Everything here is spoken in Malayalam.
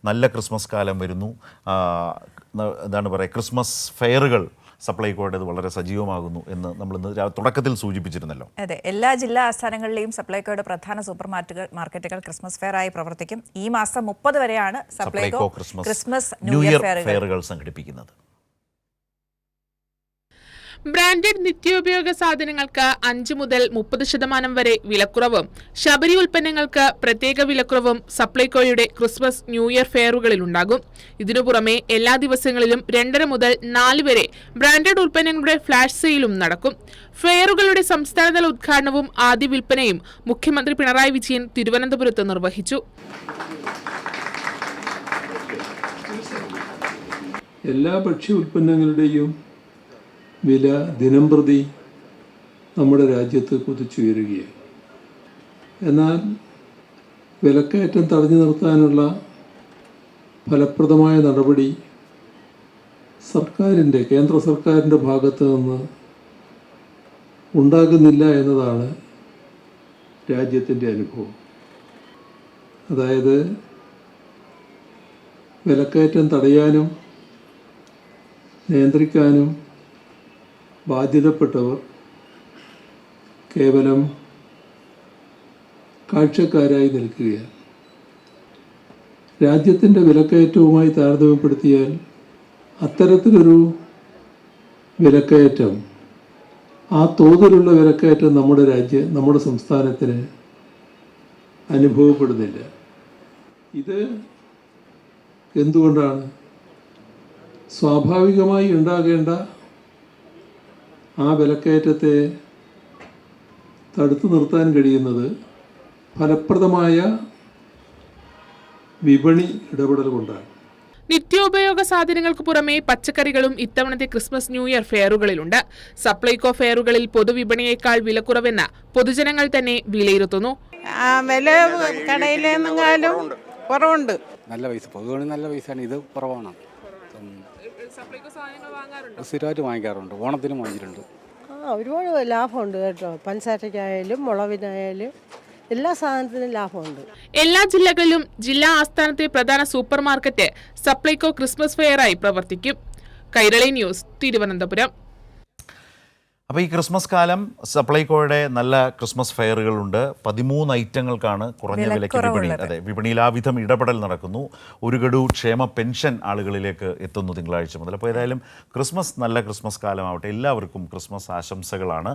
നല്ല ക്രിസ്മസ് കാലം വരുന്നു. എന്താണ് പറയുക, ക്രിസ്മസ് ഫെയറുകൾ സപ്ലൈകോയുടേത് വളരെ സജീവമാകുന്നു എന്ന് നമ്മൾ ഇന്ന് തുടക്കത്തിൽ സൂചിപ്പിച്ചിരുന്നല്ലോ. അതെ, എല്ലാ ജില്ലാ ആസ്ഥാനങ്ങളിലെയും സപ്ലൈകോയുടെ പ്രധാന സൂപ്പർ മാർക്കറ്റുകൾ ക്രിസ്മസ് ഫെയർ ആയി പ്രവർത്തിക്കും. ഈ മാസം 30 വരെയാണ് സപ്ലൈകോ ക്രിസ്മസ് ന്യൂ ഇയർ ഫെയറുകൾ സംഘടിപ്പിക്കുന്നത്. ബ്രാൻഡഡ് നിത്യോപയോഗ സാധനങ്ങൾക്ക് 5 മുതൽ 30% വരെ വിലക്കുറവും ശബരി ഉൽപ്പന്നങ്ങൾക്ക് പ്രത്യേക വിലക്കുറവും സപ്ലൈകോയുടെ ക്രിസ്മസ് ന്യൂ ഇയർ ഫെയറുകളിലുണ്ടാകും. ഇതിനു പുറമെ എല്ലാ ദിവസങ്ങളിലും 2:30 മുതൽ 4 വരെ ബ്രാൻഡഡ് ഉൽപ്പന്നങ്ങളുടെ ഫ്ലാഷ് സെയിലും നടക്കും. ഫെയറുകളുടെ സംസ്ഥാനതല ഉദ്ഘാടനവും ആദ്യ വിൽപ്പനയും മുഖ്യമന്ത്രി പിണറായി വിജയൻ തിരുവനന്തപുരത്ത് നിർവഹിച്ചു. എല്ലാ ഭക്ഷ്യ ഉൽപ്പന്നങ്ങളുടെയും വില ദിനംപ്രതി നമ്മുടെ രാജ്യത്ത് കുതിച്ചുയരുകയാണ്. എന്നാൽ വിലക്കയറ്റം തടഞ്ഞു നിർത്താനുള്ള ഫലപ്രദമായ നടപടി കേന്ദ്ര സർക്കാരിൻ്റെ ഭാഗത്ത് നിന്ന് ഉണ്ടാകുന്നില്ല എന്നതാണ് രാജ്യത്തിൻ്റെ അനുഭവം. അതായത് വിലക്കയറ്റം തടയാനും നിയന്ത്രിക്കാനും ബാധ്യതപ്പെട്ടവർ കേവലം കാഴ്ചക്കാരായി നിൽക്കുകയാണ്. രാജ്യത്തിൻ്റെ വിലക്കയറ്റവുമായി താരതമ്യപ്പെടുത്തിയാൽ അത്തരത്തിലൊരു വിലക്കയറ്റം, ആ തോതിലുള്ള വിലക്കയറ്റം നമ്മുടെ സംസ്ഥാനത്തിന് അനുഭവപ്പെടുന്നില്ല. ഇത് എന്തുകൊണ്ടാണ്? സ്വാഭാവികമായി ഉണ്ടാകേണ്ട ആ വിലക്കയറ്റത്തെ തടുത്തു നിർത്താൻ കഴിയുന്നത് ഫലപ്രദമായ വിപണി ഇടപെടൽ കൊണ്ടാണ്. നിത്യോപയോഗ സാധനങ്ങൾക്ക് പുറമെ പച്ചക്കറികളും ഇത്തവണത്തെ ക്രിസ്മസ് ന്യൂ ഇയർ ഫെയറുകളിലുണ്ട്. സപ്ലൈകോ ഫെയറുകളിൽ പൊതുവിപണിയേക്കാൾ വിലക്കുറവെന്ന് പൊതുജനങ്ങൾ തന്നെ വിലയിരുത്തുന്നു. വില കടയിലേക്കാളും കുറവുണ്ട്. നല്ല പൈസ, പൊതുവിപണി നല്ല പൈസയാണ്, ഇത് കുറവാണ്. സ്ഥിരമായിട്ട് വാങ്ങിക്കാറുണ്ട്, ഓണത്തിനും വാങ്ങിച്ചിട്ടുണ്ട്. ഒരുപാട് ലാഭമുണ്ട് കേട്ടോ. പഞ്ചസാരയ്ക്കായാലും മുളകിനായാലും എല്ലാ സാധനത്തിനും ലാഭമുണ്ട്. എല്ലാ ജില്ലകളിലും ജില്ലാ ആസ്ഥാനത്തെ പ്രധാന സൂപ്പർ മാർക്കറ്റ് സപ്ലൈകോ ക്രിസ്മസ് ഫെയറായി പ്രവർത്തിക്കും. കൈരളി ന്യൂസ്, തിരുവനന്തപുരം. അപ്പോൾ ഈ ക്രിസ്മസ് കാലം സപ്ലൈകോയുടെ നല്ല ക്രിസ്മസ് ഫെയറുകളുണ്ട്. 13 ഐറ്റങ്ങൾക്കാണ് കുറഞ്ഞ വിലയ്ക്ക് വിപണിയിൽ ആ വിധം ഇടപെടൽ നടക്കുന്നു. ഒരു ഗഡു ക്ഷേമ പെൻഷൻ ആളുകളിലേക്ക് എത്തുന്നു തിങ്കളാഴ്ച മുതൽ. അപ്പോൾ ഏതായാലും നല്ല ക്രിസ്മസ് കാലമാവട്ടെ. എല്ലാവർക്കും ക്രിസ്മസ് ആശംസകളാണ്.